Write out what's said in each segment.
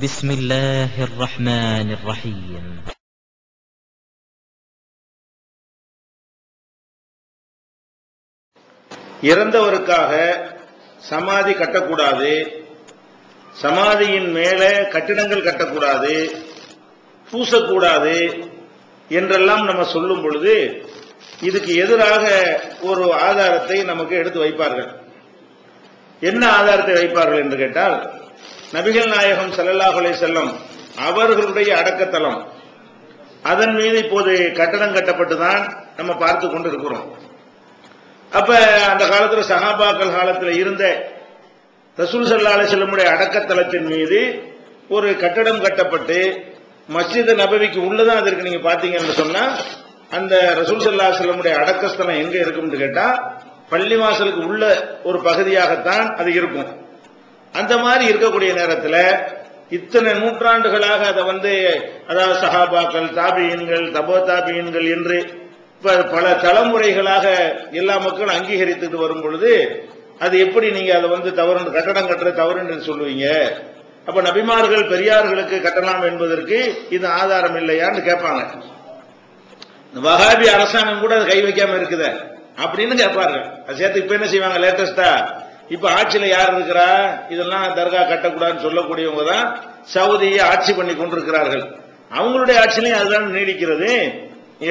بسم الله الرحمن الرحيم. இறந்தவருக்காக சமாதி கட்டக்கூடாது, சமாதியின் மேலே கட்டிடங்கள் கட்டக்கூடாது, பூசக்கூடாது என்றெல்லாம் நம்ம சொல்லும் பொழுது இதுக்கு எதிராக ஒரு ஆதாரத்தை நமக்கு எடுத்து வைப்பார்கள். என்ன ஆதாரத்தை வைப்பார்கள் என்று கேட்டால், நபிகள் நாயகம் ஸல்லல்லாஹு அலைஹி வஸல்லம் அவர்களுடைய அடக்கத்தலம், அதன் மீது இப்போது கட்டடம் கட்டப்பட்டுதான் நம்ம பார்த்து கொண்டு இருக்கிறோம். அப்ப அந்த காலத்தில் சஹாபாக்கள் காலத்தில் இருந்த ரசூல் ஸல்லல்லாஹு அலைஹி வஸல்லமுடைய அடக்கத்தலத்தின் மீது ஒரு கட்டடம் கட்டப்பட்டு மஸ்ஜித் நபவிக்கு உள்ளதான் அது இருக்கு. நீங்க பாத்தீங்கன்னு சொன்னா அந்த ரசூல் ஸல்லல்லாஹு அலைஹி வஸல்லமுடைய அடக்கஸ்தலம் எங்க இருக்கும்னு கேட்டா பள்ளிவாசலுக்கு உள்ள ஒரு பகுதியாகத்தான் அது இருக்கும். அந்த மாதிரி இருக்கக்கூடிய நேரத்தில் இத்தனை நூற்றாண்டுகளாக அதை அதாவது சஹாபாக்கள், தாபியீன்கள், தபோ தாபியீன்கள் என்று பல தலைமுறைகளாக எல்லா மக்களும் அங்கீகரித்துட்டு வரும் பொழுது அது எப்படி நீங்க அதை தவறு, கட்டடம் கட்டுற தவறு என்று சொல்லுவீங்க? அப்ப நபிமார்கள் பெரியார்களுக்கு கட்டலாம் என்பதற்கு இது ஆதாரம் இல்லையான்னு கேட்பாங்க. வஹாபி அரசாங்கம் கூட கை வைக்காம இருக்குத அப்படின்னு கேட்பார்கள். அது சேர்த்து இப்ப என்ன செய்வாங்க, லேட்டஸ்டா இப்ப ஆட்சியில யார் இருக்கிறா, இதெல்லாம் தர்கா கட்டக்கூடாதுன்னு சொல்லக்கூடியவங்க தான் சவுதியை ஆட்சி பண்ணி கொண்டிருக்கிறார்கள். அவங்களுடைய ஆட்சியிலையும் அதுதான் நீடிக்கிறது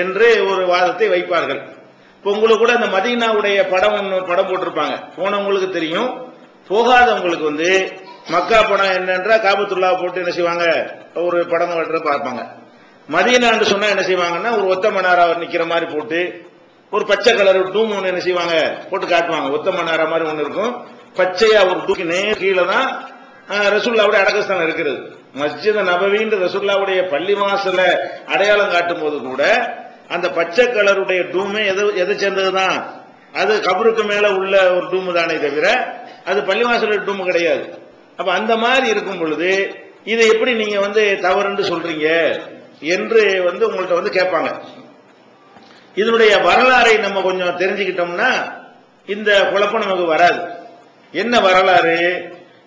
என்று ஒரு வாதத்தை வைப்பார்கள். இப்ப உங்களுக்கு கூட அந்த மதீனாவுடைய படம் போட்டிருப்பாங்க. போனவங்களுக்கு தெரியும், போகாதவங்களுக்கு மக்கா படம் என்னன்றா காபத்துல்லா போட்டு என்ன செய்வாங்க, ஒரு படம் பார்ப்பாங்க. மதீனான்னு சொன்னா என்ன செய்வாங்கன்னா ஒரு ஒத்த மணாரா நிக்கிற மாதிரி போட்டு ஒரு பச்சை கலர் டூம் ஒன்று என்ன செய்வாங்க போட்டு காட்டுவாங்க. ஒத்த மணாரா மாதிரி ஒன்று இருக்கும், பச்சையா ஒரு தூக்கி நேர் கீழே தான் ரசூலுல்லாவுடைய அடக்கஸ்தானம் இருக்கிறது. மஸ்ஜித் நபவின்ற ரசூலுல்லாவுடைய பள்ளிவாசல அடையாளம் காட்டும் போது கூட அந்த பச்சை கலருடைய டூமே எதை சேர்ந்ததுதான், அது கபருக்கு மேல உள்ள ஒரு டூம் தானே தவிர அது பள்ளிவாசல டூம் கிடையாது. அப்ப அந்த மாதிரி இருக்கும் பொழுது இதை எப்படி நீங்க தவறுன்னு சொல்றீங்க என்று உங்கள்கிட்ட கேட்பாங்க. இதனுடைய வரலாறை நம்ம கொஞ்சம் தெரிஞ்சுக்கிட்டோம்னா இந்த குழப்பம் நமக்கு வராது. என்ன வரலாறு?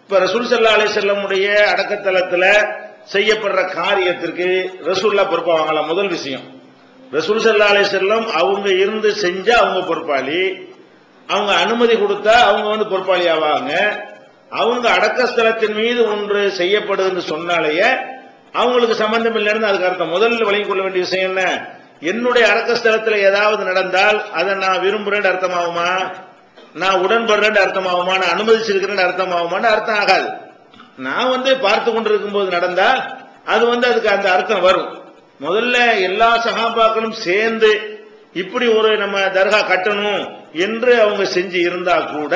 இப்ப ரசூல் ஸல்லல்லாஹு அலைஹி வஸல்லமுடைய அடக்கத்தலத்துல செய்யப்படுற காரியத்திற்கு ரசூலுல்லாஹ் பொறுப்பாவாங்களாம். முதல் விஷயம், ரசூல் ஸல்லல்லாஹு அலைஹி வஸல்லம் அவங்க இருந்து செஞ்சா அவங்க பொறுப்பாளி, அவங்க அனுமதி கொடுத்தா அவங்க பொறுப்பாளி ஆவாங்க. அவங்க அடக்கஸ்தலத்தின் மீது ஒன்று செய்யப்படுதுன்னு சொன்னாலேயே அவங்களுக்கு சம்பந்தம் இல்லைன்னு அதுக்கு அர்த்தம். முதல்ல வழங்கிக் கொள்ள வேண்டிய விஷயம் என்ன, என்னுடைய அடக்கஸ்தலத்தில் ஏதாவது நடந்தால் அதை நான் விரும்புறேன்னு அர்த்தமாகுமா, நான் உடன்படுறேன்னு அர்த்தமாகுமா, நான் அனுமதிச்சிருக்கிறேன்னு அர்த்தமாகுமான்னு அர்த்தம் ஆகாது. நான் பார்த்து கொண்டிருக்கும் போது நடந்தா அது அதுக்கு அந்த அர்த்தம் வரும். முதல்ல எல்லா சஹாபாக்களும் சேர்ந்து இப்படி ஒரு நம்ம தர்கா கட்டணும் என்று அவங்க செஞ்சு இருந்தா கூட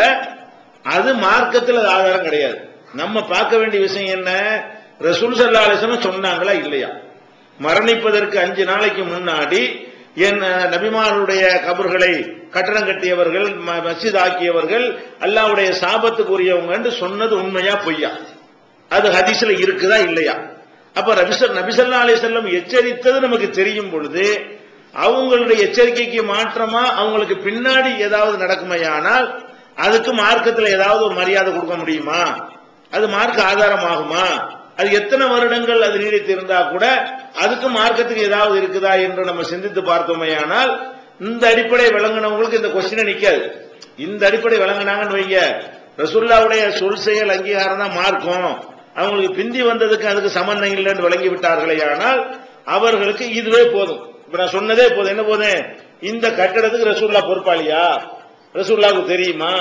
அது மார்க்கத்தில் அது ஆதாரம் கிடையாது. நம்ம பார்க்க வேண்டிய விஷயம் என்ன, ரசூல் ஸல்லல்லாஹு அலைஹி வஸல்லம் சொன்னாங்களா இல்லையா? மரணிப்பதற்கு 5 நாளைக்கு முன்னாடி என் நபிமாருடைய கபர்களை கட்டடம் கட்டியவர்கள், மஸ்ஜித் ஆக்கியவர்கள் அல்லாஹ்வுடைய சாபத்துக்குரியவங்க என்று சொன்னது உண்மையா பொய்யா? அது ஹதீஸ்ல இருக்குதா இல்லையா? அப்ப நபி ஸல்லல்லாஹு அலைஹி வஸல்லம் எச்சரித்தது நமக்கு தெரியும் பொழுது அவங்களுடைய எச்சரிக்கைக்கு மாற்றமா அவங்களுக்கு பின்னாடி ஏதாவது நடக்குமையானால் அதுக்கு மார்க்கத்தில் ஏதாவது ஒரு மரியாதை கொடுக்க முடியுமா? அது மார்க்க ஆதாரமாகுமா? அது எத்தனை வருடங்கள் அது நீடித்து இருந்தா கூட அதுக்கு மார்க்கத்துக்கு ஏதாவது இருக்குதா என்று நம்ம சிந்தித்து பார்த்தோமையானால் இந்த அடிப்படை விளங்கினவங்களுக்கு இந்த கொஸ்டினை நிக்காது. இந்த அடிப்படை விளங்கினாங்கன்னு வைங்க, ரசூலுல்லாஹ்வுடைய சொல் செயல் அங்கீகாரம் தான் மார்க்கம், அவங்களுக்கு பிந்தி வந்ததுக்கு அதுக்கு சம்பந்தம் இல்லைன்னு விளங்கி விட்டார்களே, ஆனால் அவர்களுக்கு இதுவே போதும். இப்ப நான் சொன்னதே போதும். என்ன போதும், இந்த கட்டடத்துக்கு ரசூலுல்லாஹ் பொறுப்பாளியா, ரசூலுல்லாஹ்வுக்கு தெரியுமா,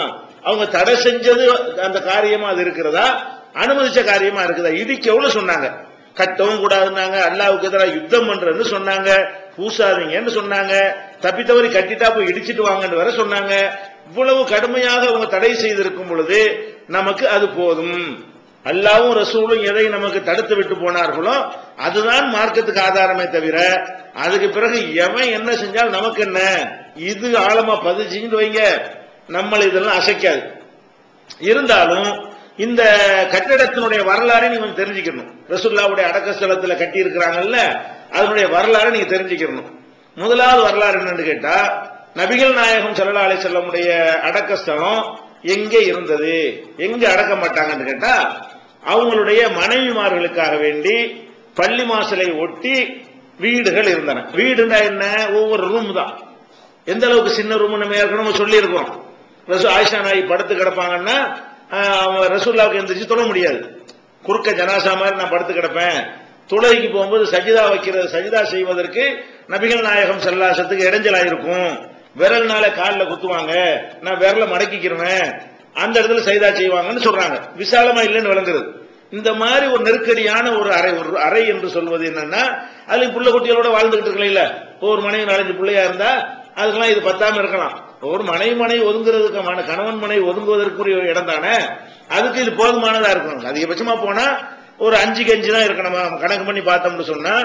அவங்க தடை செஞ்சது அந்த காரியமா அது இருக்கிறதா, அனுமதிச்ச காரியமா இருக்குதா, இதுக்கு எவ்வளவு சொன்னாங்க. கட்டவும் கூடாதுன்னாங்க, அல்லாஹ்வுக்கு எதிராக யுத்தம் பண்றன்னு சொன்னாங்க, பூசாதீங்கன்னு சொன்னாங்க, தப்பித்தவரி கட்டிட்டா போய் இடிச்சிட்டு வாங்கன்னு வர சொன்னாங்க. இவ்வளவு கடுமையாக அவங்க தடை செய்திருக்கும் பொழுது நமக்கு அது போதும். அல்லாஹ்வும் ரசூலும் எதை நமக்கு தடுத்து விட்டு போனார்களோ அதுதான் மார்க்கத்துக்கு ஆதாரமே தவிர அதுக்கு பிறகு எவன் என்ன செஞ்சால் நமக்கு என்ன, இது ஆழமா பதிச்சுன்னு வைங்க, நம்மளை இதெல்லாம் அசைக்காது. இருந்தாலும் இந்த கட்டிடத்தினுடைய வரலாறை நீங்க தெரிஞ்சுக்கணும். ரசூலுல்லாஹ்வுடைய அடக்கஸ்தலத்தில் கட்டி இருக்கிறாங்கல்ல, அதனுடைய வரலாறை நீங்க தெரிஞ்சுக்கணும். முதலாவது வரலாறு என்னன்னு கேட்டா, நபிகள் நாயகம் ஸல்லல்லாஹு அலைஹி வஸல்லமுடைய அடக்கஸ்தலம் எங்கே இருந்தது, எங்க அடக்க மாட்டாங்கன்னு கேட்டா அவங்களுடைய மனைவிமார்களுக்காக வேண்டி பள்ளி வாசலை ஒட்டி வீடுகள் இருந்தன. வீடுனா என்ன? ஒவ்வொரு ரூம் தான். எந்த அளவுக்கு சின்ன ரூம் நம்ம ஏற்கனவே சொல்லி இருக்கோம். ஆயிஷா நாயகி படுத்து கிடப்பாங்கன்னா ரசூலுல்லாஹ்வுக்கு எந்திரிச்சு தொழ முடியாது. குறுக்க ஜனாசா மாதிரி நான் படுத்து கிடப்பேன். தொழுகைக்கு போகும்போது சஜிதா செய்வதற்கு நபிகள் நாயகம் ஸல்லல்லாஹு இடைஞ்சலா இருக்கும். விரல்னால காலில் குத்துவாங்க, நான் விரல மடக்கிக்கிறேன், அந்த இடத்துல சஜிதா செய்வாங்கன்னு சொல்றாங்க. விசாலமா இல்லைன்னு விளங்குறது. இந்த மாதிரி ஒரு நெருக்கடியான ஒரு அறை என்று சொல்வது என்னன்னா, அதுல புள்ள குட்டிகளோட வாழ்ந்துகிட்டு இருக்கலாம். இல்ல ஒரு மனைவி 4 பிள்ளையா இருந்தா அதுக்கெல்லாம் இது பத்தாம இருக்கலாம். ஒரு மனைவி ஒதுங்குறதுக்கு, கணவன் மனைவி ஒதுங்குவதற்குரிய இடம் தானே, அதுக்கு இது போதுமானதா இருக்கணும். அதிகபட்சமா போனா ஒரு 5க்கு 5 தான் இருக்கணும். கணக்கு பண்ணி பார்த்தோம்னு சொன்னா,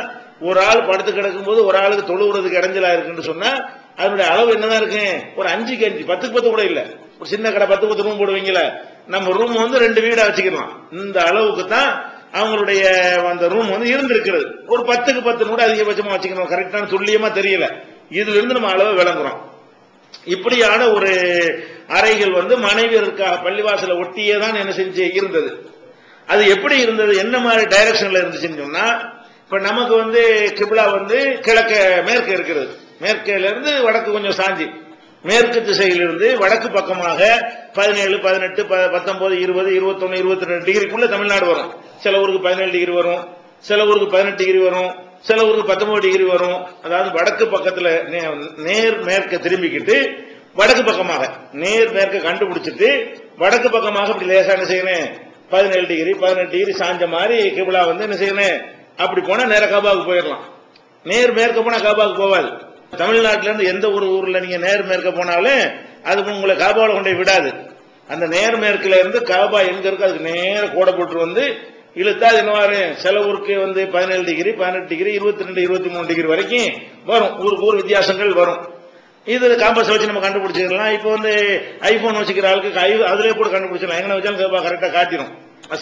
ஒரு ஆள் படுத்து கிடக்கும் போது ஒரு ஆளுக்கு தொழுவுறதுக்கு இடைஞ்சலா இருக்குன்னு சொன்னா அதனுடைய அளவு என்னதான் இருக்கு? ஒரு 5க்கு 5, 10க்கு 10 கூட இல்ல. ஒரு சின்ன கடை 10க்கு 10 ரூம் போடுவீங்கள, நம்ம ரூம் 2 வீடா வச்சுக்கலாம். இந்த அளவுக்கு தான் அவங்களுடைய அந்த ரூம் இருந்திருக்கிறது. ஒரு 10க்கு 10 கூட அதிகபட்சமா வச்சுக்கணும். கரெக்டான துல்லியமா தெரியல. இதுல இருந்து நம்ம அளவு விளங்குறோம். இப்படியான ஒரு அறைகள் மனைவியருக்காக பள்ளிவாசலை ஒட்டியே தான் என்ன செஞ்சு இருந்தது. அது எப்படி இருந்தது, என்ன மாதிரி டைரக்ஷன்ல இருந்துச்சுன்னு சொன்னா, இப்ப நமக்கு கிப்லா கிழக்க மேற்கு இருக்கிறது. மேற்கில இருந்து வடக்கு கொஞ்சம் சாஞ்சி, மேற்கு திசையிலிருந்து வடக்கு பக்கமாக 17, 18, 19, 20, 21, 22 டிகிரிக்குள்ள தமிழ்நாடு வரும். சில ஊருக்கு 17 டிகிரி வரும், சில ஊருக்கு 18 டிகிரி வரும், சில ஊருக்கு 19 டிகிரி வரும். அதாவது வடக்கு பக்கத்துல நேர் மேற்க திரும்பிக்கிட்டு வடக்கு பக்கமாக நேர் மேற்க கண்டுபிடிச்சிட்டு வடக்கு பக்கமாக இப்படி லேசா என்ன செய்யணும், 17 டிகிரி 18 டிகிரி சாஞ்ச மாதிரி கிப்லா என்ன செய்யணும், அப்படி போனா நேர காபாவுக்கு போயிடலாம். நேர் மேற்க போனா காபாவுக்கு போவாது. தமிழ்நாட்டில இருந்து எந்த ஒரு ஊர்ல நீங்க நேர் மேற்க போனாலும் அது உங்களை காபாவில் கொண்டே விடாது. அந்த நேர் மேற்குல இருந்து காபா எங்க இருக்கு அதுக்கு நேர கோடை போட்டு இழுத்தா என்னவாரு, சில ஊருக்கு 17 டிகிரி 18 டிகிரி 22 23 டிகிரி வரைக்கும் வரும். ஊருக்கு ஊர் வித்தியாசங்கள் வரும். இது காம்பஸ் வச்சு நம்ம கண்டுபிடிச்சிக்கலாம். இப்போ ஐபோன் வச்சுக்கிற ஆளுக்கு அதுலயே கூட கண்டுபிடிச்சிடலாம். எங்க வச்சாலும் கரெக்டா காட்டிடும்.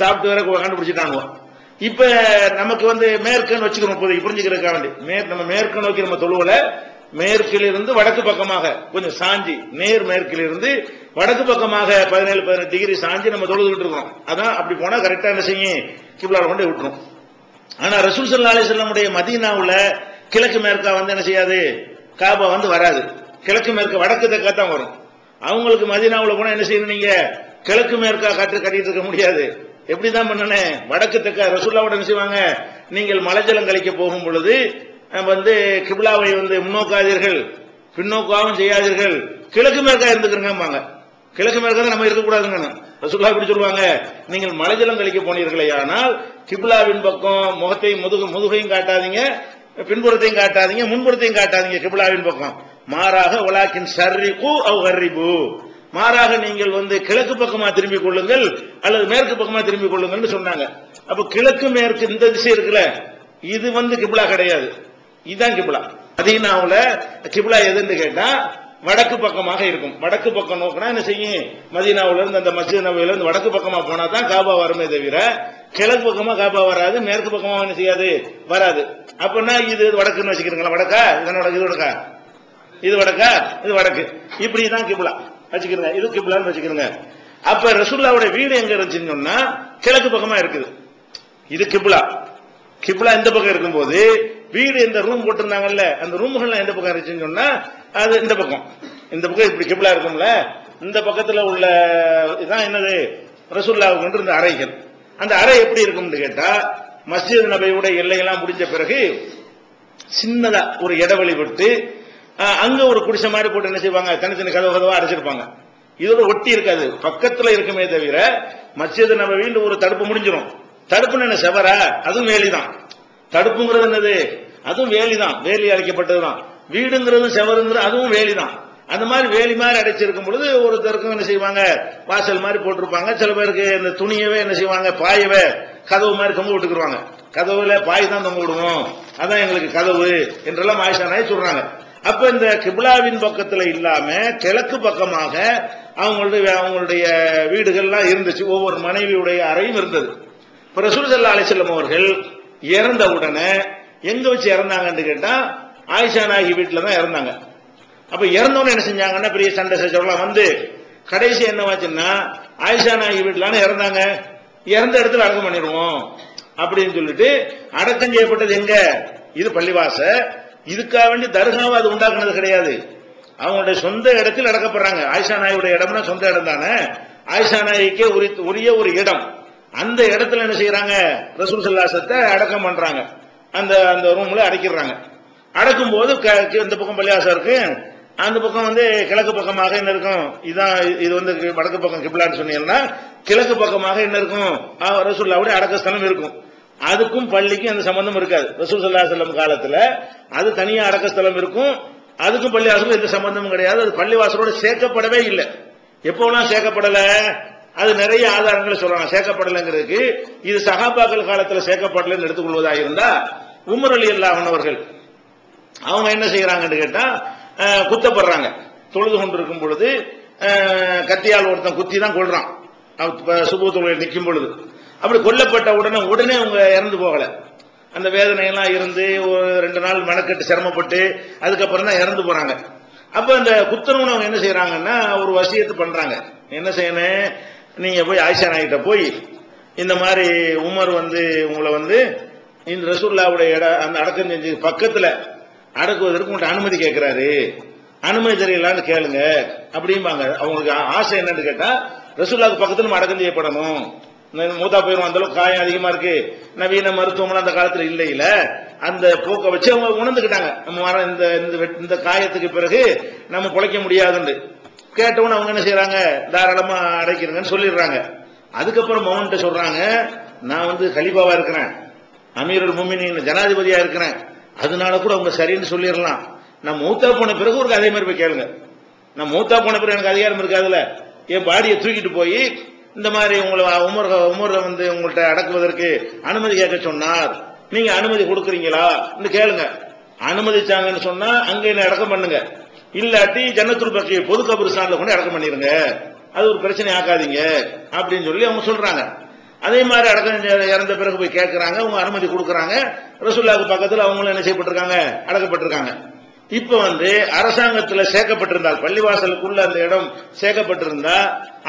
சாப்ட்வேரை கண்டுபிடிச்சிட்டாங்க. இப்ப நமக்கு மேற்குன்னு வச்சுக்கிறோம். இப்போதைக்கு புரிஞ்சுக்கிறதுக்காக வேண்டி நம்ம மேற்கு நோக்கி நம்ம தொழுவல, மேற்கிலிருந்து வடக்கு பக்கமாக கொஞ்சம் சாஞ்சி, நேர் மேற்கிலிருந்து வடக்கு பக்கமாக 17 18 டிகிரி சாஞ்சி நம்ம தொழுதுகிட்டு இருக்கோம். அதான் அப்படி போனா கரெக்டா என்ன செய்யும், கிப்லால கொண்டு விட்டுரும். ஆனா ரசூல் ஸல்லல்லாஹு அலைஹி வஸல்லமுடைய மதீனாவுல கிழக்கு மேற்கா என்ன செய்யாது, காபா வராது. கிழக்கு மேற்க வடக்கு தெற்கா தான் வரும். அவங்களுக்கு மதீனாவுல போனா என்ன செய்யணும், நீங்க கிழக்கு மேற்கா கட்டிட்டு இருக்க முடியாது. எப்படிதான் பண்ணனே, வடக்கு தெற்கா ரசூலுல்லாஹ் என்ன செய்வாங்க, நீங்கள் மலைஜலம் கழிக்க போகும் பொழுது கிப்லாவை முன்னோக்காதீர்கள், பின்னோக்காவும் செய்யாதீர்கள், கிழக்கு மேற்கா இருந்துக்கிறங்க. கிழக்கு மேற்கா தான் நம்ம இருக்கக்கூடாதுங்க. ரசூலுல்லாஹ் இப்படி சொல்லுவாங்க, நீங்கள் மலைஜலம் கழிக்க போனீர்களே ஆனால் கிப்லாவின் பக்கம் முதுகையும் காட்டாதீங்க, பின்புறத்தையும் காட்டாதீங்க, முன்புறத்தையும் காட்டாதீங்க. கிப்லாவின் பக்கம் மாறாக வலாக்கின் ஷர்ரிகு அவ் கர்ரிபு, மாறாக நீங்கள் கிழக்கு பக்கமா திரும்பிக் கொள்ளுங்கள் அல்லது மேற்கு பக்கமா திரும்பிக் கொள்ளுங்கள் சொன்னாங்க. அப்ப கிழக்கு மேற்கு இந்த திசை இருக்குல்ல, இது கிப்லா கிடையாது. இதுதான் கிப்லா. மதீனாவுல கிப்லா எதுன்னு கேட்டா வடக்கு பக்கமாக இருக்கும். வடக்கு பக்கம் நோக்கினா என்ன செய்யும், மதீனாவுல இருந்து அந்த மஸ்ஜித் நபவியில இருந்து வடக்கு பக்கமா போனா தான் காபா வருமே தவிர கிழக்கு பக்கமா காபா வராது, மேற்கு பக்கமா என்ன செய்யாது, வராது. அப்படின்னா இது வடக்குன்னு வச்சுக்கிறீங்களா, வடக்கா இது வடக்கா, இது வடக்கா, இது வடக்கு, இப்படிதான் கிப்லா வச்சுக்கிறீங்க, இது கிப்லான்னு வச்சுக்கிறீங்க. அப்ப ரசூலுல்லாஹ்வுடைய வீடு எங்க இருந்துச்சுன்னு சொன்னா கிழக்கு பக்கமா இருக்குது. இது கிப்லா. கிப்லா இந்த பக்கம் இருக்கும்போது வீடு இந்த ரூம் போட்டிருந்தாங்கல்ல, அந்த ரூம்கள் எந்த பக்கம் இருந்துச்சுன்னு சொன்னா அது இந்த பக்கம். இந்த பக்கம் இப்படி கிப்லா இருக்கும்ல, இந்த பக்கத்துல உள்ள இதான் என்னது, ரசூலுல்லாஹ்வுக்கு இருந்த அறைகள். அந்த அறை எப்படி இருக்கும்னு கேட்டா, மஸ்ஜித் நபவியோட எல்லையெல்லாம் முடிஞ்ச பிறகு சின்னதா ஒரு இடைவெளி விட்டு அங்க ஒரு குடிசை மாதிரி போட்டு என்ன செய்வாங்க, தனித்தனி கதவா அடைச்சிருப்பாங்க. இதோட ஒட்டி இருக்காது, பக்கத்துல இருக்குமே தவிர மஸ்ஜித் நபவின்னு ஒரு தடுப்பு முடிஞ்சிடும். தடுப்புன்னு என்ன செவரா, அதுவும் வேலிதான். தடுப்புங்கிறது என்னது, அதுவும் வேலிதான், வேலி அடைக்கப்பட்டதுதான். வீடுங்கிறதும் செவருங்கிறது அதுவும் வேலிதான். அந்த மாதிரி வேலி மாதிரி அடைச்சிருக்கும் பொழுது ஒருத்தருக்கும் என்ன செய்வாங்க, வாசல் மாதிரி போட்டிருப்பாங்க. சில பேருக்கு இந்த துணியவே என்ன செய்வாங்க, பாயவே கதவு மாதிரி தொங்க விட்டுக்குருவாங்க. கதவுல பாய் தான் தொங்க விடுவோம், அதான் எங்களுக்கு கதவு என்றெல்லாம் ஆயிஷா நாயகி சொல்றாங்க. அப்ப இந்த கிப்லாவின் பக்கத்துல இல்லாம கிழக்கு பக்கமாக அவங்களுடைய வீடுகள்லாம் இருந்துச்சு. ஒவ்வொரு மனைவியுடைய அறையும் இருந்தது. இப்ப ரசூல் ஸல்லல்லாஹு அலைஹி வஸல்லம் அவர்கள் இறந்த உடனே எங்க வச்சு இறந்தாங்கன்னு கேட்டா ஆயிஷா நாயகி வீட்டுல தான் இறந்தாங்க. அப்ப இறந்தவன என்ன செஞ்சாங்கன்னா பெரிய சண்டை சச்சரவுலாம் கடைசி என்னவாச்சுன்னா ஆயிஷா நாயகி வீட்டுல இறந்தாங்க. இறந்த இடத்துல அடக்கம் பண்ணிடுவோம் அப்படின்னு சொல்லிட்டு அடக்கம் செய்யப்பட்டது எங்க? இது பள்ளிவாச. இதுக்காக வேண்டி தர்காவை அது உண்டாக்குனது கிடையாது. அவங்களுடைய சொந்த இடத்தில் அடக்கப்படுறாங்க. ஆயிஷா நாயுடைய இடம்னா சொந்த இடம் தானே. ஆயிஷா நாய்க்கே உரிய ஒரு இடம். அந்த இடத்துல என்ன செய்யறாங்க? ரசூல் ஸல்லல்லாஹு அலைஹி வஸல்லம் அடக்கம் பண்றாங்க. அந்த அந்த ரூம்ல அடக்கிடுறாங்க. அடக்கும் போது இந்த பக்கம் பள்ளிவாசம் இருக்கு, அந்த பக்கம் வந்து கிழக்கு பக்கமாக என்ன இருக்கும்? இதான் இது வந்து வடக்கு பக்கம் கிப்லான்னு சொன்னீங்கன்னா கிழக்கு பக்கமாக என்ன இருக்கும்? ரசூலுல்லாஹ்வுடைய அடக்கஸ்தலம் இருக்கும். அதுக்கும் பள்ளிக்கும் அந்த சம்பந்தம் இருக்காது. ரசூல் ஸல்லல்லாஹு அலைஹி வஸல்லம் காலத்துல அது தனியா அடக்கஸ்தலம் இருக்கும், அதுக்கும் பள்ளிவாசலும் எந்த சம்பந்தமும் கிடையாது. அது பள்ளிவாசலோட சேர்க்கப்படவே இல்லை. எப்போலாம் சேர்க்கப்படல? அது நிறைய ஆதாரங்களை சொல்றாங்க சேர்க்கப்படலைங்கிறதுக்கு. இது சஹாபாக்கள் காலத்துல சேர்க்கப்படலன்னு எடுத்துக்கொள்வதா இருந்தா உமர் ரலியல்லாஹு அன்ஹு அவர்கள் அவங்க என்ன செய்யறாங்கன்னு கேட்டா குத்தப்படுறாங்க. தொழுது கொண்டிருக்கும் பொழுது கத்தியால் ஒருத்தன் குத்தி தான் கொள்றான். சுபு தொழுகையில் நிற்கும் பொழுது அப்படி கொல்லப்பட்ட உடனே அவங்க இறந்து போகல. அந்த வேதனையெல்லாம் இருந்து ஒரு 2 நாள் மெனக்கட்டு சிரமப்பட்டு அதுக்கப்புறம் தான் இறந்து போறாங்க. அப்ப அந்த குத்தனவன் அவங்க என்ன செய்யறாங்கன்னா ஒரு வசியத்து பண்றாங்க. என்ன செய்யணும்? நீங்க போய் ஆயிஷா நாய்கிட்ட போய் இந்த மாதிரி உமர் வந்து உங்களை வந்து இந்த ரசூலுல்லாஹ்வுடைய இடம் அந்த அடக்கம் செஞ்சு பக்கத்துல அடக்குவதற்கு உங்கள்கிட்ட அனுமதி கேட்கிறாரு, அனுமதி தெரியலான்னு கேளுங்க அப்படிம்பாங்க. அவங்களுக்கு ஆசை என்னன்னு கேட்டா ரசூலுல்லாஹ்வுக்கு பக்கத்துல நம்ம அடக்கம் செய்யப்படணும். மூத்தா போயிரும், அந்த அளவுக்கு காயம் அதிகமா இருக்கு. நவீன மருத்துவம் அந்த காலத்துல இல்ல. அந்த போக்க வச்சு அவங்க உணர்ந்துக்கிட்டாங்க, நம்ம இந்த காயத்துக்கு பிறகு நம்ம பிழைக்க முடியாதுன்னு. கேட்டவன அவங்க என்ன செய்யறாங்க? தாராளமா அடைக்கிறங்கன்னு சொல்லிடுறாங்க. அதுக்கப்புறம் மௌன்ட்ட சொல்றாங்க, நான் வந்து கலீஃபாவா இருக்கிறேன், அமீருல் முஃமினீன் ஜனாதிபதியா இருக்கிறேன், அதனால கூட அவங்க சரின்னு சொல்லிடலாம். நான் மூத்தா போன பிறகு ஒரு அதே மாதிரி போய் கேளுங்க. நான் மூத்தா போன பிறகு எனக்கு அதிகாரம் இருக்காதுல்ல, என் பாடியை தூக்கிட்டு போய் இந்த மாதிரி உங்களை உமர் வந்து உங்கள்கிட்ட அடக்குவதற்கு அனுமதி கேட்க சொன்னார், நீங்க அனுமதி கொடுக்குறீங்களா கேளுங்க. அனுமதிச்சாங்கன்னு சொன்னா அங்க என்ன அடக்கம் பண்ணுங்க, இல்லாட்டி ஜன்னத்துல் பக்கி பொது கபரிஸ்தான்ல கொண்டு அடக்கம் பண்ணிருங்க, அது ஒரு பிரச்சனை ஆக்காதீங்க அப்படின்னு சொல்லி அவங்க சொல்றாங்க. அதே மாதிரி அடக்கம் இறந்த பிறகு போய் கேட்கிறாங்க, அவங்க அனுமதி கொடுக்கறாங்க. ரசூலுல்லாஹ்வுக்கு பக்கத்தில் அவங்களும் என்ன செய்யப்பட்டிருக்காங்க? அடக்கப்பட்டிருக்காங்க. இப்ப வந்து அரசாங்கத்துல சேர்க்கப்பட்டிருந்தால், பள்ளிவாசலுக்குள்ள அந்த இடம் சேர்க்கப்பட்டிருந்தா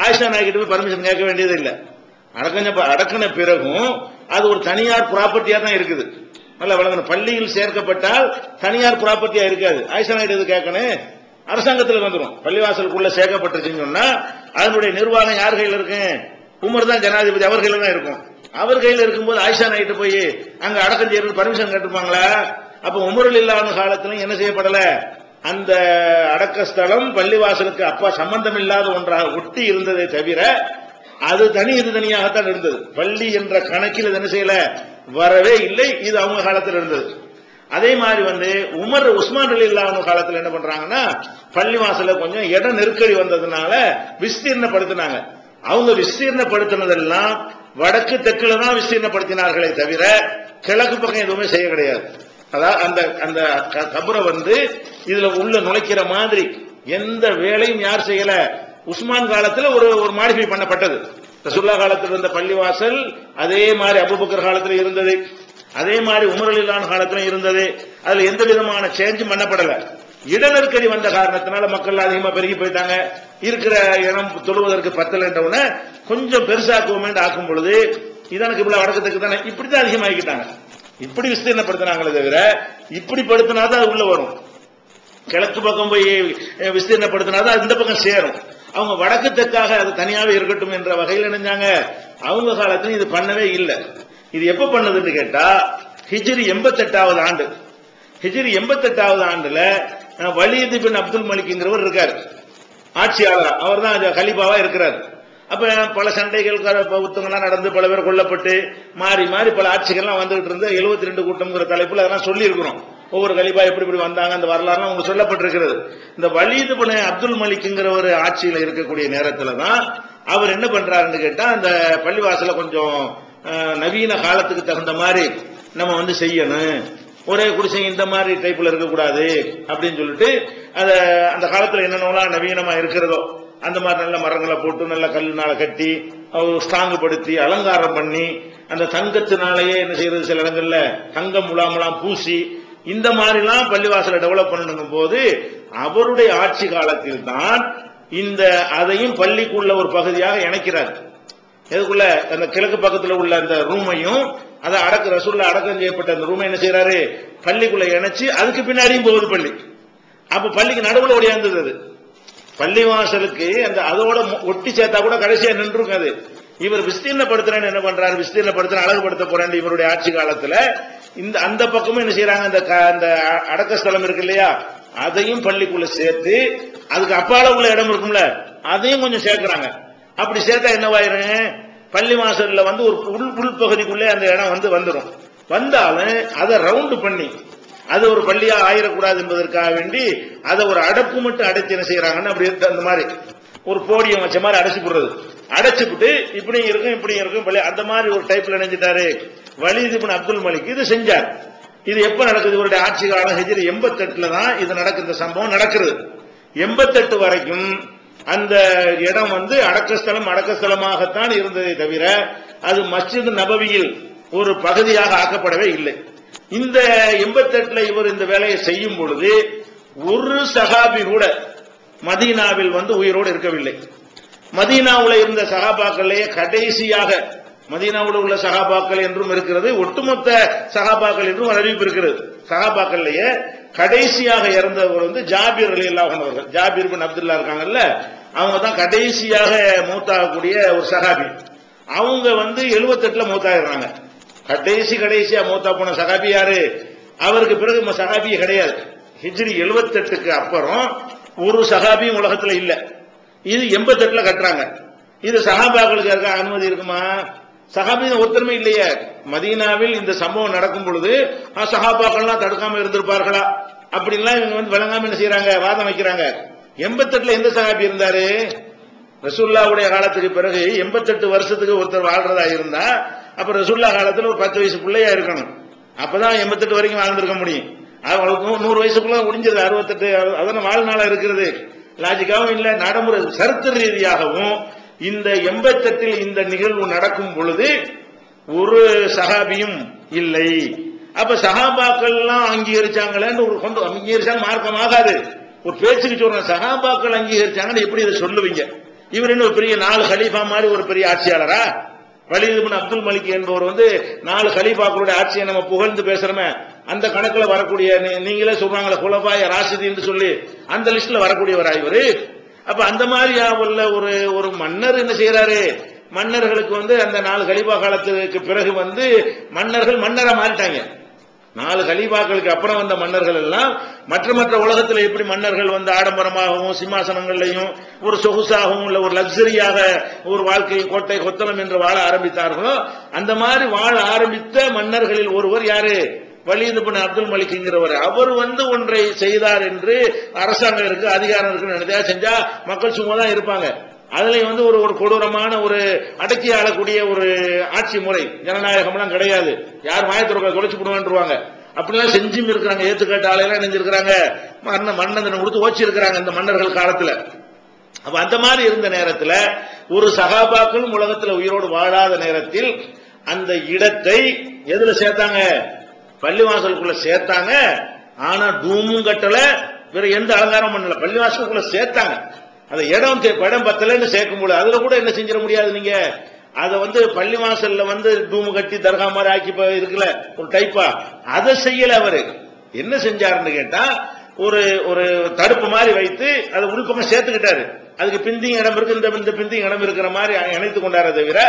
ஆயிஷா நாய்கிட்ட போய் பர்மிஷன் கேட்க வேண்டியது இல்லை. அடக்கின பிறகும் அது ஒரு தனியார் ப்ராப்பர்ட்டியா தான் இருக்குது. நல்லா வழங்கணும். பள்ளியில் சேர்க்கப்பட்டால் தனியார் ப்ராப்பர்ட்டியா இருக்காது. ஆயிஷா நாய்கிட்ட எது கேட்கணும்? அரசாங்கத்தில் வந்துடும். பள்ளிவாசலுக்குள்ள சேர்க்கப்பட்டுச்சுன்னு சொன்னா அதனுடைய நிர்வாகம் யார் கையில் இருக்கு? உமர் தான் ஜனாதிபதி, அவர் கையில தான் இருக்கும். அவர் கையில் இருக்கும்போது ஆயிஷா நாய்கிட்ட போய் அங்க அடக்கம் செய்யறது பர்மிஷன் கேட்டுப்பாங்களா? அப்ப உமர் ரலியல்லாஹு காலத்திலும் என்ன செய்யப்படல? அந்த அடக்கஸ்தலம் பள்ளிவாசலுக்கு அப்பா சம்பந்தம் இல்லாத ஒன்றாக ஒட்டி இருந்ததை தவிர அது இது தனியாகத்தான் இருந்தது. பள்ளி என்ற கணக்கில் இது என்ன செய்யல, வரவே இல்லை. இது அவங்க காலத்தில் இருந்தது. அதே மாதிரி வந்து உஸ்மான் ரலியல்லாஹு காலத்தில் என்ன பண்றாங்கன்னா பள்ளிவாசல கொஞ்சம் இட நெருக்கடி வந்ததுனால விஸ்தீர்ணப்படுத்தினாங்க. அவங்க விஸ்தீர்ணப்படுத்தினதெல்லாம் வடக்கு தெற்குல தான் விஸ்தீர்ணப்படுத்தினார்களே தவிர கிழக்கு பக்கம் எதுவுமே செய்ய கிடையாது. அதாவது அந்த அந்த கபரை வந்து இதுல உள்ள நுழைக்கிற மாதிரி எந்த வேலையும் யார் செய்யல. உஸ்மான் காலத்துல ஒரு மாடிஃபை பண்ணப்பட்டது. ரசூலுல்லாஹ் காலத்தில் இருந்த பள்ளிவாசல் அதே மாதிரி அபூபக்கர் காலத்தில் இருந்தது, அதே மாதிரி உமர் ரலியல்லாஹு காலத்திலும் இருந்தது. அதுல எந்த விதமான சேஞ்சும் பண்ணப்படல. இட நெருக்கடி வந்த காரணத்தினால மக்கள் அதிகமா பெருகி போயிட்டாங்க. இருக்கிற இடம் தொழுவதற்கு பத்தலன்றவுன கொஞ்சம் பெருசாக்குவோம் ஆக்கும் பொழுது இதனுக்கு இவ்வளவு வடக்கத்துக்கு தானே இப்படித்தான் அதிகமாகிக்கிட்டாங்க. இப்படி விஸ்தீர்ணப்படுத்தினாங்களே தவிர இப்படி படுத்தினாதான் உள்ள வரும். கிழக்கு பக்கம் போய் விஸ்தீர்ணப்படுத்தினாதான் இந்த பக்கம் சேரும். அவங்க வடக்கு தெற்காக அது தனியாவே இருக்கட்டும் என்ற வகையில் நினைஞ்சாங்க. அவங்க காலத்துல இது பண்ணவே இல்லை. இது எப்ப பண்ணதுன்னு கேட்டா ஹிஜ்ரி 88வது ஆண்டு. ஹிஜ்ரி 88வது ஆண்டுல வலீத் பின் அப்துல் மலிக்ங்கிறவர் இருக்காரு, ஆட்சியாளர். அவர் தான் கலீஃபாவா இருக்கிறார். அப்ப பல சண்டைகள் புத்தகங்கள்லாம் நடந்து பல பேர் கொல்லப்பட்டு மாறி மாறி பல ஆட்சிகள்லாம் வந்துகிட்டு இருந்த 72 கூட்டம்ங்கிற தலைப்புல அதெல்லாம் சொல்லி இருக்கிறோம். ஒவ்வொரு கலீஃபா எப்படி இப்படி வந்தாங்க அந்த வரலாறுலாம் உங்களுக்கு சொல்லப்பட்டிருக்கிறது. இந்த வலீத் பின் அப்துல் மலிக்ங்கிற ஒரு ஆட்சியில இருக்கக்கூடிய நேரத்துல தான் அவர் என்ன பண்றாருன்னு கேட்டா அந்த பள்ளிவாசல கொஞ்சம் நவீன காலத்துக்கு தகுந்த மாதிரி நம்ம வந்து செய்யணும், ஒரே குடிசை இந்த மாதிரி டைப்ல இருக்கக்கூடாது அப்படின்னு சொல்லிட்டு அந்த காலத்துல என்னென்னலாம் நவீனமா இருக்கிறதோ அந்த மாதிரி நல்ல மரங்களை போட்டு நல்ல கல்லுனால கட்டி ஸ்ட்ராங் படுத்தி அலங்காரம் பண்ணி அந்த தங்கத்தினாலேயே என்ன செய்யறது, சில இடங்கள்ல தங்கம் முலாமலாம் பூசி இந்த மாதிரிலாம் பள்ளிவாசலை டெவலப் பண்ணணும் போது அவருடைய ஆட்சி காலத்தில் தான் இந்த அதையும் பள்ளிக்குள்ள ஒரு பகுதியாக இணைக்கிறார். எதுக்குள்ள அந்த கிழக்கு பக்கத்துல உள்ள அந்த ரூமையும் அதை ரசூலுல்லாஹ் அடக்கம் செய்யப்பட்ட அந்த ரூமை என்ன செய்யறாரு, பள்ளிக்குள்ள இணைச்சு அதுக்கு பின்னாடியும் போகுது பள்ளி. அப்ப பள்ளிக்கு நடுவுல ஓடியாந்தது அது. பள்ளி வாசலுக்கு அந்த அதோட ஒட்டி சேர்த்தா கூட கடைசியா நின்றுங்க அது. இவர் விஸ்தீர்ணப்படுத்துறேன்னு என்ன பண்றாரு, விஸ்தீர்ணப்படுத்துற அழகுபடுத்த போறேன் இவருடைய ஆட்சி காலத்துல இந்த அந்த பக்கமும் என்ன செய்யறாங்க, அந்த அடக்க ஸ்தலம் இருக்கு இல்லையா, அதையும் பள்ளிக்குள்ள சேர்த்து அதுக்கு அப்பால உள்ள இடம் இருக்கும்ல அதையும் கொஞ்சம் சேர்க்கிறாங்க. அப்படி சேர்த்தா என்னவாயிரும், பள்ளி வாசல்ல வந்து ஒரு உள்பகுதிக்குள்ளே அந்த இடம் வந்துடும். வந்தாலும் அதை ரவுண்டு பண்ணி அது ஒரு பள்ளியா ஆயிடக்கூடாது என்பதற்காக வேண்டி அதை ஒரு அடைப்பு மட்டும் அடைச்சு என்ன செய்யறாங்கன்னு அப்படி அந்த மாதிரி ஒரு போடியம் வச்ச மாதிரி அடைச்சு போடுறது. அடைச்சுட்டு இப்படி இருக்கும் பள்ளி அந்த மாதிரி ஒரு டைப்ல நினைஞ்சிட்டாரு வலீத் இப்னு அப்துல் மலிக். இது செஞ்சார். இது எப்ப நடக்குது, இவருடைய ஆட்சி காலம் ஹிஜ்ரி 88 தான் இது நடக்குது. இந்த சம்பவம் நடக்கிறது 88 வரைக்கும் அந்த இடம் வந்து அடக்கஸ்தலமாகத்தான் இருந்ததை தவிர அது மஸ்ஜித் நபவியில் ஒரு பகுதியாக ஆக்கப்படவே இல்லை. இந்த 88 இவர் இந்த வேலையை செய்யும் பொழுது ஒரு சஹாபி கூட மதீனாவில் வந்து உயிரோடு இருக்கவில்லை. மதீனாவில் இருந்த சஹாபாக்களே கடைசியாக, மதீனாவில் உள்ள சஹாபாக்கள் என்றும் இருக்கிறது, ஒட்டுமொத்த சஹாபாக்கள் என்றும் அறிவிப்பு இருக்கிறது. சஹாபாக்கள்லயே கடைசியாக இறந்தவர் வந்து ஜாபிர் ரலியல்லாஹு அன்ஹு அவர்கள். ஜாபிர் பின் அப்துல்லா இருக்காங்கல்ல, அவங்க தான் கடைசியாக மௌத்தாகக்கூடிய ஒரு சஹாபி. அவங்க வந்து 78 மௌத்தாகிறாங்க. கடைசியா மௌத்தா போன சஹாபி யாரு, அவருக்கு பிறகு சஹாபியே கிடையாது. ஹிஜ்ரி 78க்கு அப்புறம் ஒரு சஹாபியும் உலகத்துல இல்ல. இது 88 கட்டுறாங்க. இது சஹாபாக்களுக்கு இருக்க அனுமதி இருக்குமா? சஹாபி ஒருத்தருமே இல்லையே. மதீனாவில் இந்த சம்பவம் நடக்கும் பொழுது சஹாபாக்கள்லாம் தடுக்காம இருந்திருப்பார்களா அப்படின்லாம் இவங்க வந்து விளங்காம என்ன செய்யறாங்க, வாதம் வைக்கிறாங்க. 88 எந்த சஹாபி இருந்தாரு? ரசூலுல்லாஹ்வுடைய காலத்துக்கு பிறகு 88 வருஷத்துக்கு ஒருத்தர் வாழ்றதா இருந்தா அப்ப ரசூலுல்லாஹ் காலத்துல ஒரு 10 வயசு பிள்ளையா இருக்கணும். அப்பதான் 88 வரைக்கும் வாழ்ந்திருக்க முடியும். அவங்களுக்கு 100 வயசுக்குள்ள முடிஞ்சது 68 அதான் வாழ்நாளா இருக்கிறது. லாஜிக்காவும் இல்ல, நடைமுறை சரித்திர ரீதியாகவும் இந்த 88 இந்த நிகழ்வு நடக்கும் பொழுது ஒரு சஹாபியும் இல்லை. அப்ப சஹாபாக்கள் எல்லாம் அங்கீகரிச்சாங்களேன்னு ஒரு கொண்டு அங்கீகரிச்சாலும் மார்க்கமாகாது. ஒரு பேச்சுக்கு சொல்றேன், சஹாபாக்கள் அங்கீகரிச்சாங்கன்னு எப்படி இதை சொல்லுவீங்க? இவர் என்ன ஒரு பெரிய 4 கலீஃபா மாதிரி ஒரு பெரிய ஆட்சியாளரா? வலீத் இப்னு அப்துல் மலிக் என்பவர் வந்து 4 கலீஃபாக்களுடைய ஆட்சியை நம்ம புகழ்ந்து பேசுறோமே, அந்த கணக்குல வரக்கூடிய நீங்களே சொல்றாங்களே குலஃபாய ராஷிதீன்னு சொல்லி அந்த லிஸ்ட்ல வரக்கூடியவரா இவரு? அப்ப அந்த மாதிரி உள்ள ஒரு மன்னர் என்ன செய்யறாரு, மன்னர்களுக்கு வந்து அந்த 4 கலீஃபா காலத்துக்கு பிறகு வந்து மன்னர்கள் மன்னரா மாறிட்டாங்க. 4 கலீஃபாக்களுக்கு அப்புறம் வந்த மன்னர்கள் எல்லாம் மற்ற உலகத்தில் எப்படி மன்னர்கள் வந்து ஆடம்பரமாகவும் சிம்மாசனங்களையும் ஒரு சொகுசாகவும் இல்ல ஒரு லக்ஸரியாக ஒரு வாழ்க்கை கோட்டை கொத்தளம் என்று வாழ ஆரம்பித்தார்களோ அந்த மாதிரி வாழ ஆரம்பித்த மன்னர்களில் ஒருவர் யாரு? வலீத் இப்னு அப்துல் மலிக்ங்கிறவர். அவர் வந்து ஒன்றை செய்தார் என்று அரசாங்கம் இருக்கு, அதிகாரம் இருக்குன்னு நினைச்சா செஞ்சா மக்கள் சும்மா தான் இருப்பாங்க. அதுல வந்து ஒரு கொடூரமான ஒரு அடக்கி ஆளக்கூடிய ஒரு ஆட்சி முறை, ஜனநாயகம்லாம் கிடையாது. யார் மாயத்துறக்க தொலைச்சு போடுவாங்க. அப்படிலாம் செஞ்சும் இருக்கிறாங்க. ஏத்துக்கட்ட ஆளையெல்லாம் நினைஞ்சிருக்கிறாங்க, மன்னதனை கொடுத்து ஓச்சி இருக்கிறாங்க இந்த மன்னர்கள் காலத்துல. அப்ப அந்த மாதிரி இருந்த நேரத்தில் ஒரு சகாபாக்களும் உலகத்தில் உயிரோடு வாழாத நேரத்தில் அந்த இடத்தை எதுல சேர்த்தாங்க? பள்ளிவாசலுக்குள்ள சேர்த்தாங்க. ஆனா டூமும் கட்டல, வேற எந்த அலங்காரம் பண்ணல, பள்ளிவாசலுக்குள்ள சேர்த்தாங்க. அந்த இடம் பத்தலன்னு சேர்க்கும்போது அதுல கூட என்ன செஞ்சிட முடியாது. நீங்க அதை வந்து பள்ளிவாசல்ல வந்து டூமு கட்டி தர்கா மாதிரி ஆக்கி இருக்குல்ல ஒரு டைப்பா, அதை செய்யல. அவரு என்ன செஞ்சாருன்னு கேட்டா ஒரு தடுப்பு மாதிரி வைத்து அதை உள்பக்கம் சேர்த்துக்கிட்டாரு. அதுக்கு பிந்தியும் இடம் இருக்கு, இந்த பிந்தியும் இடம் இருக்கிற மாதிரி இணைத்துக் கொண்டார தவிர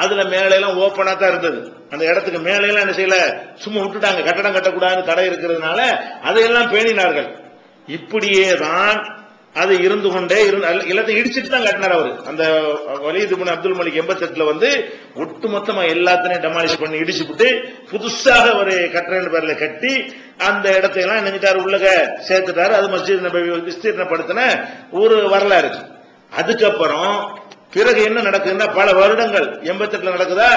அதுல மேலையெல்லாம் ஓப்பனா தான் இருந்தது. அந்த இடத்துக்கு மேலையெல்லாம் என்ன செய்யல, சும்மா விட்டுட்டாங்க. கட்டடம் கட்டக்கூடாதுன்னு தடை இருக்கிறதுனால அதையெல்லாம் பேணினார்கள். இப்படியே தான் அது இருந்து கொண்டே எல்லாத்தையும் இடிச்சுட்டு தான் கட்டினார் அவரு. அந்த வலீத் இப்னு அப்துல் மலிக் 88 வந்து ஒட்டுமொத்தமா எல்லாத்தையும் டெமாலிஷ் பண்ணி இடிச்சுட்டு புதுசாக ஒரு கட்டுரைன்னு பேர்ல கட்டி அந்த இடத்தையெல்லாம் நினைச்சிட்டாரு, உள்ளக சேர்த்துட்டாரு. அது மஸ்ஜித் நபவி விஸ்தீர்ணப்படுத்தின ஒரு வரலாறு. அதுக்கப்புறம் பிறகு என்ன நடக்குதுன்னா பல வருடங்கள் 88 நடக்குதா,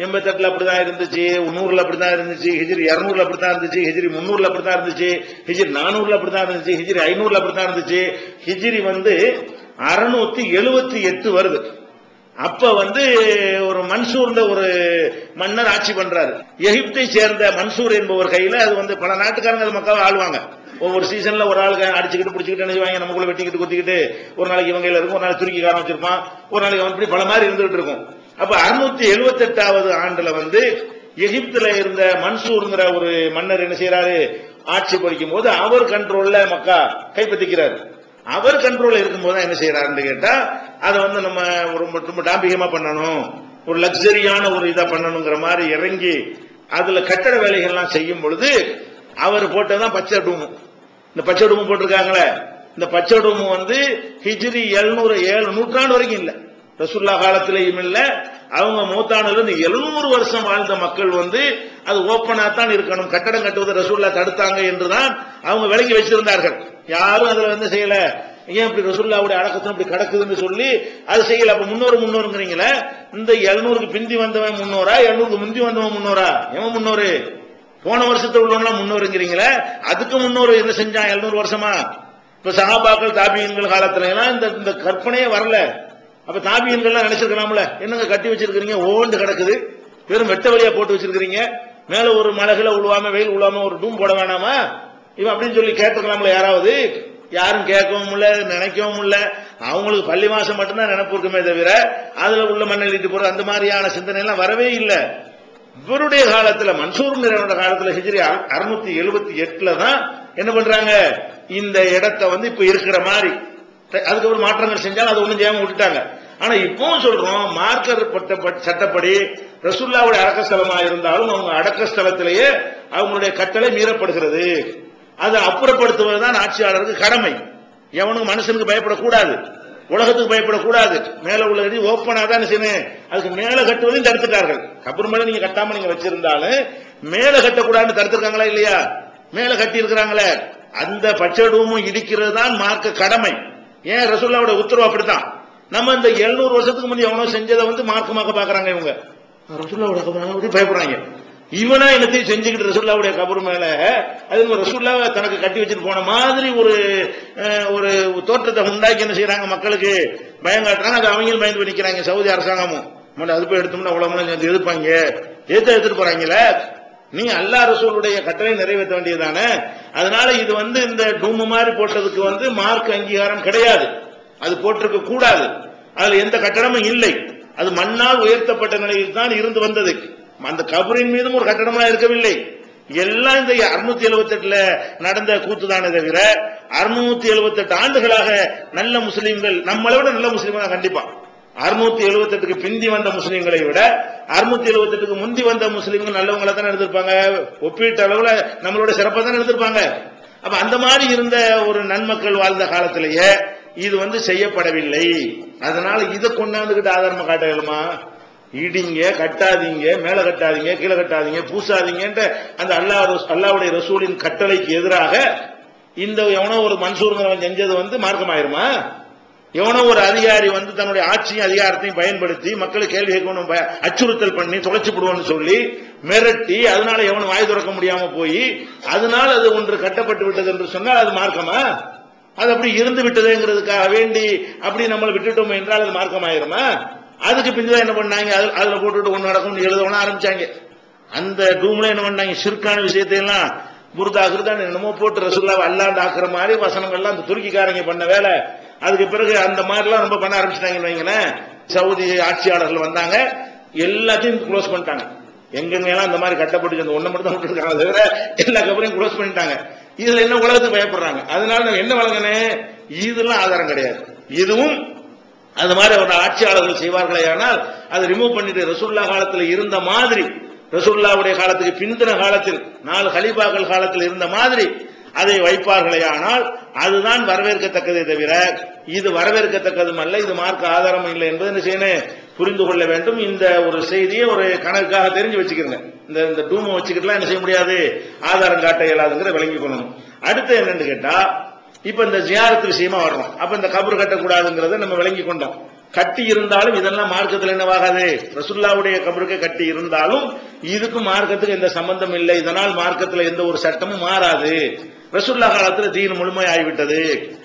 88 அப்படிதான் இருந்துச்சு, 100 அப்படிதான் இருந்துச்சு, ஹிஜ்ரி 200 அப்படிதான் இருந்துச்சு, ஹிஜ்ரி 300 அப்படிதான் இருந்துச்சு, ஹிஜ்ரி 400 அப்படிதான் இருந்துச்சு, ஹிஜ்ரி 500 அப்படிதான் இருந்துச்சு. ஹிஜ்ரி வந்து 678 வருது. அப்ப வந்து ஒரு மன்சூர்ல ஒரு மன்னர் ஆட்சி பண்றாரு. எகிப்தை சேர்ந்த மன்சூர் என்பவர் கையில அது வந்து பல நாட்டுக்காரங்க அது மக்கள் ஆளுவாங்க. ஒவ்வொரு சீசன்ல ஒரு ஆளுக்கு அடிச்சுக்கிட்டு பிடிச்சிக்கிட்டு நினைவாங்க, நமக்குள்ள வெட்டிக்கிட்டு குத்திக்கிட்டு ஒரு நாளைக்கு இவங்க இருக்கும், ஒரு நாளைக்கு துருக்கிக்காரன் வச்சிருப்பான், ஒரு நாளைக்கு இப்படி பல மாதிரி இருந்துகிட்டு இருக்கும். அப்ப 678வது ஆண்டுல வந்து எகிப்துல இருந்த மன்சூர்ங்கிற ஒரு மன்னர் என்ன செய்யறாரு, ஆட்சி பொறிக்கும் போது அவர் கண்ட்ரோல்ல மக்கா கைப்பற்றிக்கிறார். அவர் கண்ட்ரோல் இருக்கும்போது என்ன செய்யறாருன்னு கேட்டா, அதை வந்து நம்ம ரொம்ப டாம்பிகமா பண்ணணும், ஒரு லக்ஸரியான ஒரு இதா பண்ணணுங்கிற மாதிரி இறங்கி அதுல கட்டட வேலைகள்லாம் செய்யும் பொழுது அவர் போட்டதான் பச்சை டூமு. இந்த பச்சை டூமு போட்டிருக்காங்களே, இந்த பச்சை டூமு வந்து ஹிஜ்ரி 707 நூற்றாண்டு வரைக்கும் இல்ல, ரசூல்லா காலத்திலேயும் இல்ல, அவங்க மூத்தாண்டுல இருந்து 700 வருஷம் வாழ்ந்த மக்கள் வந்து அது ஓப்பனா தான் இருக்கணும், கட்டடம் கட்டுவதை ரசூல்லா தடுத்தாங்க என்றுதான் அவங்க விளங்கி வச்சிருந்தார்கள். யாரும் அதுல வந்து செய்யல, ஏன் இப்படி ரசூல்லாவுடைய அடக்கத்தை இப்படி கிடக்குதுன்னு சொல்லி அது செய்யல. அப்ப முன்னோருங்கிறீங்களே, இந்த 700க்கு பிந்தி வந்தவன் முன்னோரா, 700க்கு முந்தி வந்தவன் முன்னோரா? எவன் முன்னோரு? போன வருஷத்துல உள்ளவங்களாம் முன்னோருங்கிறீங்களே, அதுக்கு முன்னோரு என்ன செஞ்சான் 700 வருஷமா? இப்ப சஹாபாக்கள் தாபியன்கள் காலத்துல எல்லாம் இந்த கற்பனையே வரல. அப்ப தாபியன்கள் நினைச்சிருக்கலாம்ல, என்னங்க கட்டி வச்சிருக்கீங்க, ஓண்டு கிடக்குது, வெறும் வெட்ட வழியா போட்டு வச்சிருக்கீங்க, மேல ஒரு மழகுல உழுவாம வெயில் உழுவாம ஒரு டூம் போட வேணாமா இவன் அப்படின்னு சொல்லி கேட்டுக்கலாம்ல யாராவது? யாரும் கேட்கவும் இல்ல, நினைக்கவும் இல்ல. அவங்களுக்கு பள்ளி மாசம் மட்டும்தான் நினைப்பு இருக்குமே தவிர அதுல உள்ள மண்ணை எழுதிட்டு போற அந்த மாதிரியான சிந்தனை எல்லாம் வரவே இல்லை. இவருடைய காலத்துல, மன்சூர் காலத்துல ஹிஜ்ரி 678ல தான் என்ன பண்றாங்க, இந்த இடத்தை வந்து இப்ப இருக்கிற மாதிரி அதுக்கு ஒரு மாற்றங்கள் செஞ்சாலும் அது ஒண்ணும் செய்யாம விட்டுட்டாங்க. ஆனா இப்போ சொல்றோம், மார்க்க சட்டப்படி ரசூலுல்லாஹ்வுடைய அடக்கஸ்தலமா இருந்தாலும் அவங்க அடக்கஸ்தலத்திலேயே அவங்களுடைய கட்டளை மீறப்படுகிறது. அதை அப்புறப்படுத்துவதுதான் ஆட்சியாளருக்கு கடமை. எவனும் மனுஷனுக்கு பயப்படக்கூடாது, உலகத்துக்கு பயப்படக்கூடாது. மேல உள்ள ஓப்பனா தான் செய்யணும். அதுக்கு மேல கட்டுவதையும் தடுத்துட்டார்கள். கபர் மேல நீங்க கட்டாம நீங்க வச்சிருந்தாலும் மேல கட்டக்கூடாதுன்னு தடுத்திருக்காங்களா இல்லையா? மேல கட்டி இருக்கிறாங்களே, அந்த பச்சடூமும் இடிக்கிறது தான் மார்க்க கடமை. ஏன் ரசூலுல்லாஹ்வோட உத்தரவு அப்படித்தான். நம்ம இந்த 700 வருஷத்துக்கு முந்தைய எவனோ செஞ்சதை வந்து மார்க்கமாக்க பாக்குறாங்க இவங்க. ரசூலுல்லாஹ்வோட கபர் பயப்படுறாங்க. இவனா என்னத்தையும் செஞ்சுக்கிட்டு ரசூலுல்லாஹ்வுடைய கபர் மேல அது ரசூலுல்லாஹ் தனக்கு கட்டி வச்சுட்டு போன மாதிரி ஒரு தோற்றத்தை உண்டாக்கி என்ன செய்யறாங்க, மக்களுக்கு பயம் காட்டுறாங்க. அது அவங்களும் பயந்து நிக்கிறாங்க. சவுதி அரசாங்கமும் அது போய் எடுத்தோம்னா அவ்வளவு எதிர்ப்பாங்க, எடுத்துட்டு போறாங்களே. நீ அல்லாஹ் ரசூலுடைய கட்டளை நிறைவேற்ற வேண்டியதானே. அதனால இது வந்து இந்த டூமு மாதிரி போட்டதுக்கு வந்து மார்க் அங்கீகாரம் கிடையாது, அது போட்டிருக்க கூடாது. அதுல எந்த கட்டடமும் இல்லை, அது மண்ணால் உயர்த்தப்பட்ட நிலையில் தான் இருந்து வந்தது. அந்த கபரின் மீதும் ஒரு கட்டடமா இருக்கவில்லை. எல்லாம் இந்த 678ல நடந்த கூத்துதானே தவிர 678 ஆண்டுகளாக நல்ல முஸ்லீம்கள், நம்மளை விட நல்ல முஸ்லீம்கள் கண்டிப்பா 678க்கு பிந்தி வந்த முஸ்லீம்களை விட 678க்கு முந்தி வந்த முஸ்லீம்கள் நல்லவங்களை தான் எடுத்திருப்பாங்க. ஒப்பீட்டு அளவுல நம்மளோட சிறப்பா தான் எடுத்திருப்பாங்க. அப்ப அந்த மாதிரி இருந்த ஒரு நன்மக்கள் வாழ்ந்த காலத்திலேயே இது வந்து செய்யப்படவில்லை. அதனால இதை கொண்டாந்துகிட்டு ஆதாரமா காட்டலுமா? இடிங்க, கட்டாதீங்க, மேல கட்டாதீங்க, கீழே கட்டாதீங்க, பூசாதீங்க அந்த அல்லாஹ்வுடைய ரசூலின் கட்டளைக்கு எதிராக இந்த எவனோ ஒரு மன்சூர்ங்கிறவன் செஞ்சது வந்து மார்க்கமாயிருமா? எவனோ ஒரு அதிகாரி வந்து தன்னுடைய ஆட்சியும் அதிகாரத்தையும் பயன்படுத்தி மக்களை கேள்வி கேட்கணும், அச்சுறுத்தல் பண்ணி தொலைச்சு விடுவோம்னு சொல்லி மிரட்டி, அதனால எவனும் வாய் திறக்க முடியாம போய் அதனால அது ஒன்று கட்டப்பட்டு விட்டது என்று சொன்னால் அது மார்க்கமா? அது அப்படி இருந்து விட்டதுங்கிறதுக்காக வேண்டி அப்படி நம்மளை விட்டுட்டோம் என்றால் அது மார்க்கமாயிருமா? அதுக்கு பின்தான் என்ன பண்ணாங்க, அதுல போட்டுட்டு ஒன்னு நடக்கும் எழுதவன ஆரம்பிச்சாங்க. அந்த டூம்ல என்ன பண்ணாங்க, ஷிர்கான விஷயத்தை எல்லாம் குருதான் என்னமோ போட்டு ரசூலுல்லாஹ் அல்லாஹ் ஆக்குற மாதிரி வசனங்கள்லாம் அந்த துருக்கிக்காரங்க பண்ண வேலை. அதுக்கு பிறகு அந்த மாதிரிலாம் ரொம்ப பண்ண ஆரம்பிச்சிட்டாங்கன்னு வைங்களேன். சவுதி ஆட்சியாளர்கள் வந்தாங்க, எல்லாத்தையும் க்ளோஸ் பண்ணிட்டாங்க. எங்கெங்கெல்லாம் அந்த மாதிரி கட்டப்பட்டு அந்த ஒண்ணு மட்டும் தான் விட்டுருக்காங்க, தவிர எல்லா கபரையும் க்ளோஸ் பண்ணிட்டாங்க. இதுல என்ன உலகத்துக்கு பயப்படுறாங்க. அதனால என்ன வழங்கினே, இதெல்லாம் ஆதாரம் கிடையாது. இதுவும் அது மாதிரி ஒரு ஆட்சியாளர்கள் செய்வார்களே ஆனால் அதை ரிமூவ் பண்ணிட்டு ரசூலுல்லாஹ் காலத்தில் இருந்த மாதிரி, ரசூலுல்லாஹ்வுடைய காலத்துக்கு பிந்தின காலத்தில் 4 கலீஃபாக்கள் காலத்தில் இருந்த மாதிரி அதை வைப்பார்களே ஆனால் அதுதான் வரவேற்கத்தக்கதே தவிர இது வரவேற்கத்தக்கதும் அல்ல, இது மார்க்க ஆதாரமும் இல்லை என்பது என்ன செய்யணும், புரிந்து கொள்ள வேண்டும். இந்த ஒரு செய்தியை ஒரு கணக்காக தெரிஞ்சு வச்சுக்கிறேன். இந்த டூமை வச்சுக்கிட்டுலாம் என்ன செய்ய முடியாது, ஆதாரம் காட்ட இயலாதுங்கிற விளங்கி கொள்ளணும். அடுத்து என்னன்னு கேட்டா, இப்ப இந்த ஜியாரத்து விஷயமா வரணும். அப்ப இந்த கபர் கட்டக்கூடாதுங்கிறத நம்ம விளங்கி கொண்டோம். கட்டி இருந்தாலும் இதெல்லாம் மார்க்கத்தில் என்னவாகாது, ரசூலுல்லாஹ்வுடைய கபருக்கு கட்டி இருந்தாலும் இதுக்கும் மார்க்கத்துக்கு எந்த சம்பந்தம் இல்லை. இதனால் மார்க்கத்தில் எந்த ஒரு சட்டமும் மாறாது. ரசூலுல்லாஹ் காலத்துல தீன் முழுமையாகிவிட்டது.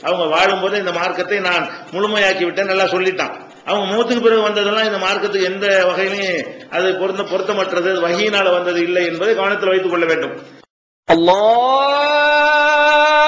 அவங்க வாழும்போது இந்த மார்க்கத்தை நான் முழுமையாக்கி விட்டேன் நல்லா சொல்லிட்டான். அவங்க மூத்துக்கு பிறகு வந்ததெல்லாம் இந்த மார்க்கத்துக்கு எந்த வகையிலும் அது பொருத்தமற்றது, வஹீனால வந்தது இல்லை என்பதை கவனத்தில் வைத்துக் கொள்ள வேண்டும். அல்லாஹ்